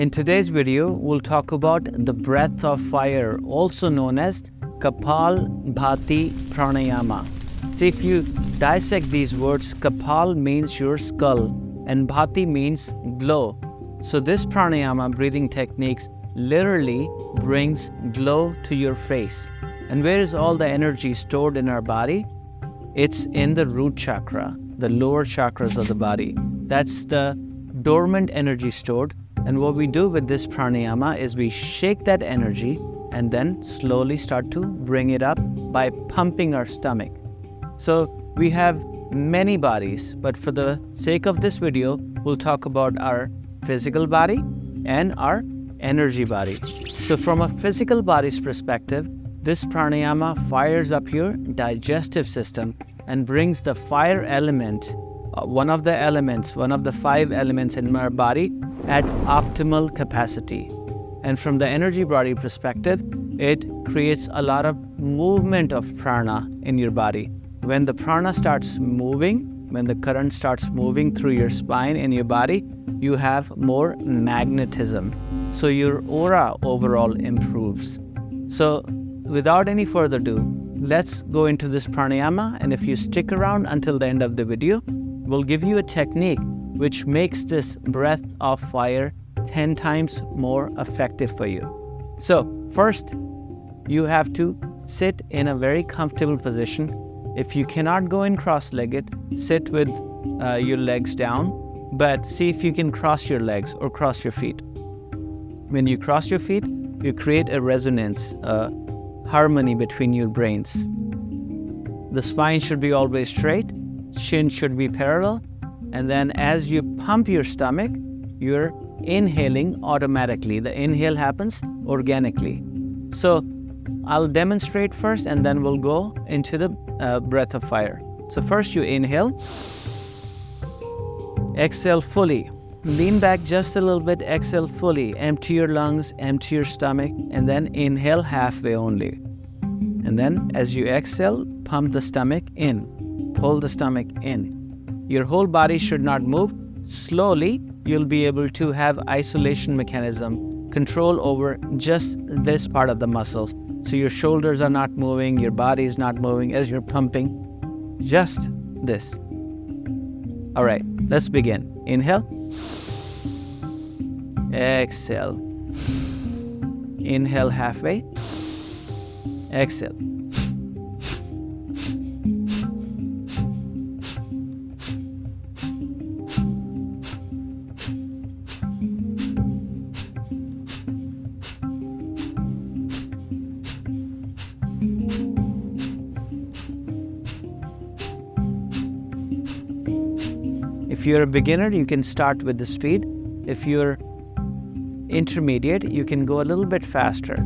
In today's video, we'll talk about the breath of fire, also known as Kapalbhati Pranayama. See, if you dissect these words, Kapal means your skull and Bhati means glow. So this pranayama breathing techniques literally brings glow to your face. And where is all the energy stored in our body? It's in the root chakra, the lower chakras of the body. That's the dormant energy stored. And what we do with this pranayama is we shake that energy and then slowly start to bring it up by pumping our stomach. So we have many bodies, but for the sake of this video, we'll talk about our physical body and our energy body. So from a physical body's perspective, this pranayama fires up your digestive system and brings the fire element, one of the 5 elements in our body at optimal capacity. And from the energy body perspective, it creates a lot of movement of prana in your body. When the prana starts moving, when the current starts moving through your spine and your body, you have more magnetism. So your aura overall improves. So without any further ado, let's go into this pranayama, and if you stick around until the end of the video, we'll give you a technique which makes this breath of fire 10 times more effective for you. So first, you have to sit in a very comfortable position. If you cannot go in cross-legged, sit with your legs down, but see if you can cross your legs or cross your feet. When you cross your feet, you create a resonance, a harmony between your brains. The spine should be always straight, chin should be parallel, and then as you pump your stomach, you're inhaling automatically. The inhale happens organically. So I'll demonstrate first and then we'll go into the breath of fire. So first you inhale, exhale fully. Lean back just a little bit, exhale fully. Empty your lungs, empty your stomach, and then inhale halfway only. And then as you exhale, pump the stomach in, pull the stomach in. Your whole body should not move. Slowly, you'll be able to have isolation mechanism, control over just this part of the muscles. So your shoulders are not moving, your body is not moving as you're pumping. Just this. All right, let's begin. Inhale. Exhale. Inhale halfway. Exhale. If you're a beginner, you can start with the speed. If you're intermediate, you can go a little bit faster.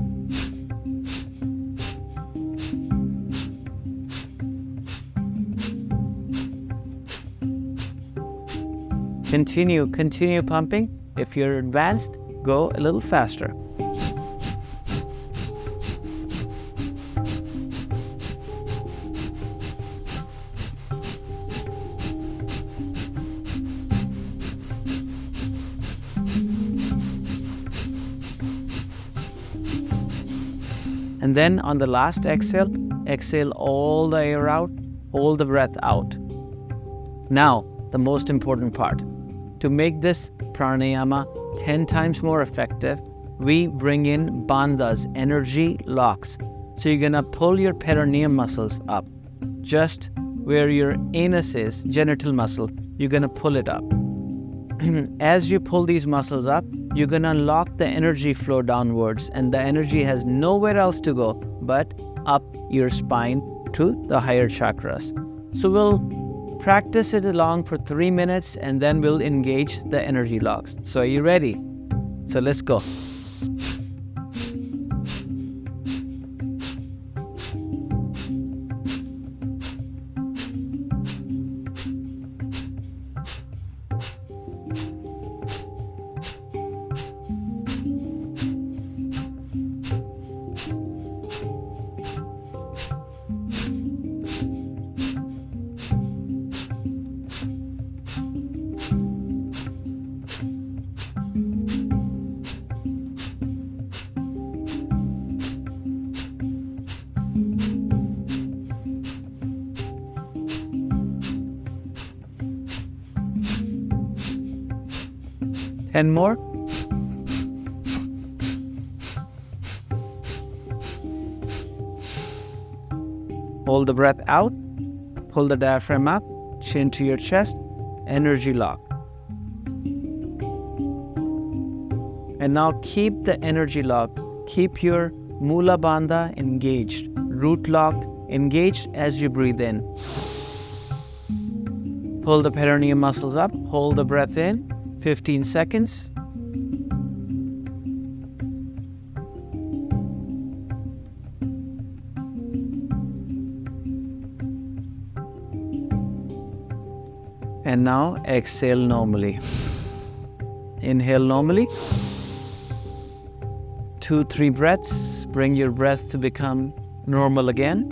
Continue pumping. If you're advanced, go a little faster. And then on the last exhale, exhale all the air out, hold the breath out. Now, the most important part. To make this pranayama 10 times more effective, we bring in bandhas, energy locks. So you're gonna pull your perineum muscles up. Just where your anus is, genital muscle, you're gonna pull it up. As you pull these muscles up, you're gonna unlock the energy flow downwards, and the energy has nowhere else to go but up your spine to the higher chakras. So we'll practice it along for 3 minutes and then we'll engage the energy locks. So are you ready? So let's go. 10 more. Hold the breath out. Pull the diaphragm up. Chin to your chest. Energy lock. And now keep the energy lock. Keep your Mula Bandha engaged. Root lock engaged as you breathe in. Pull the perineum muscles up. Hold the breath in. 15 seconds. And now exhale normally. Inhale normally. 2-3 breaths. Bring your breath to become normal again.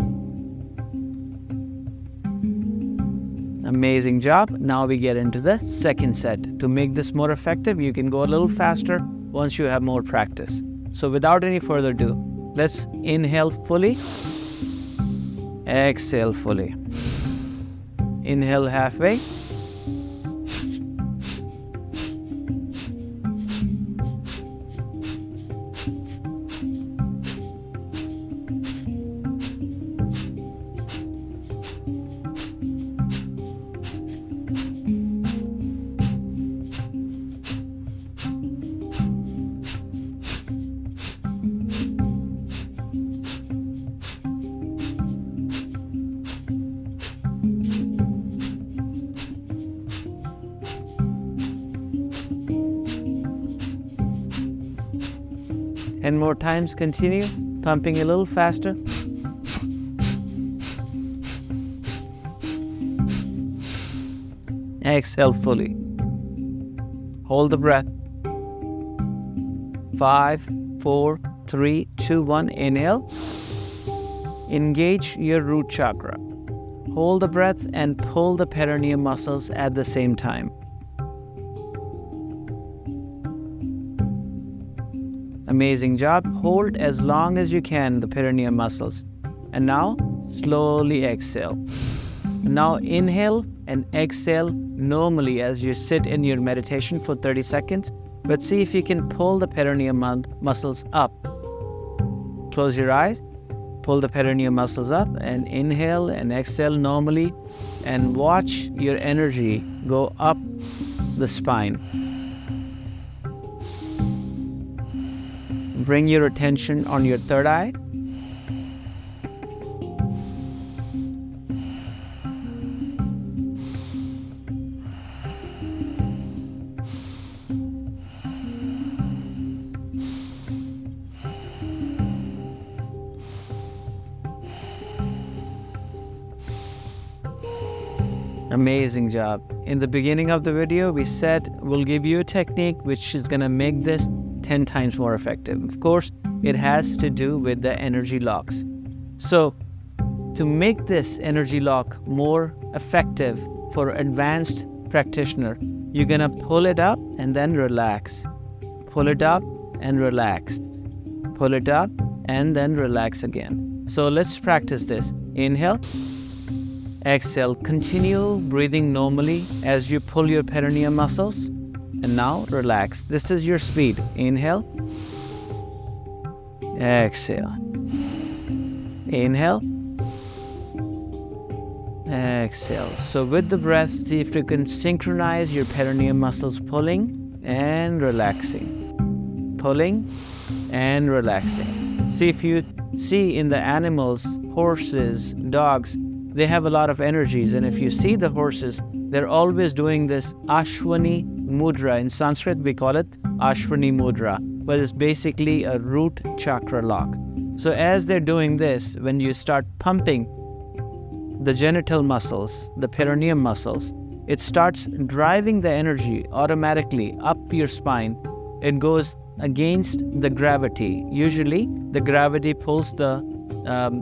Amazing job. Now we get into the second set. To make this more effective, you can go a little faster once you have more practice. So without any further ado, let's inhale fully. Exhale fully. Inhale halfway. And more times, continue pumping a little faster. Exhale fully. Hold the breath. 5, 4, 3, 2, 1. Inhale. Engage your root chakra. Hold the breath and pull the perineum muscles at the same time. Amazing job. Hold as long as you can the perineum muscles. And now slowly exhale. Now inhale and exhale normally as you sit in your meditation for 30 seconds. But see if you can pull the perineum muscles up. Close your eyes. Pull the perineum muscles up and inhale and exhale normally. And watch your energy go up the spine. Bring your attention on your third eye. Amazing job. In the beginning of the video, we said we'll give you a technique which is going to make this 10 times more effective. Of course, it has to do with the energy locks. So, to make this energy lock more effective for advanced practitioner, you're gonna pull it up and then relax. Pull it up and relax. Pull it up and then relax again. So let's practice this. Inhale. Exhale. Continue breathing normally as you pull your perineum muscles. And now relax. This is your speed. Inhale. Exhale. Inhale. Exhale. So with the breath, see if you can synchronize your perineum muscles pulling and relaxing. Pulling and relaxing. See if you see in the animals, horses, dogs, they have a lot of energies. And if you see the horses, they're always doing this Ashwini Mudra. In Sanskrit, we call it Ashwini Mudra, but it's basically a root chakra lock. So as they're doing this, when you start pumping the genital muscles, the perineum muscles, it starts driving the energy automatically up your spine. It goes against the gravity. Usually, the gravity pulls the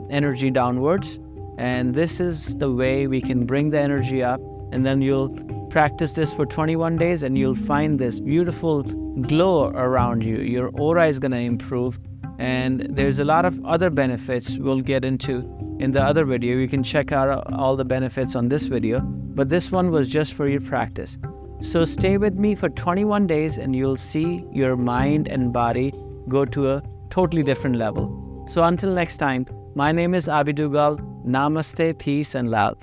energy downwards, and this is the way we can bring the energy up. And then you'll practice this for 21 days and you'll find this beautiful glow around you. Your aura is going to improve, and there's a lot of other benefits we'll get into in the other video. You can check out all the benefits on this video, but this one was just for your practice. So stay with me for 21 days and you'll see your mind and body go to a totally different level. So until next time, my name is Abhidugal. Namaste, peace and love.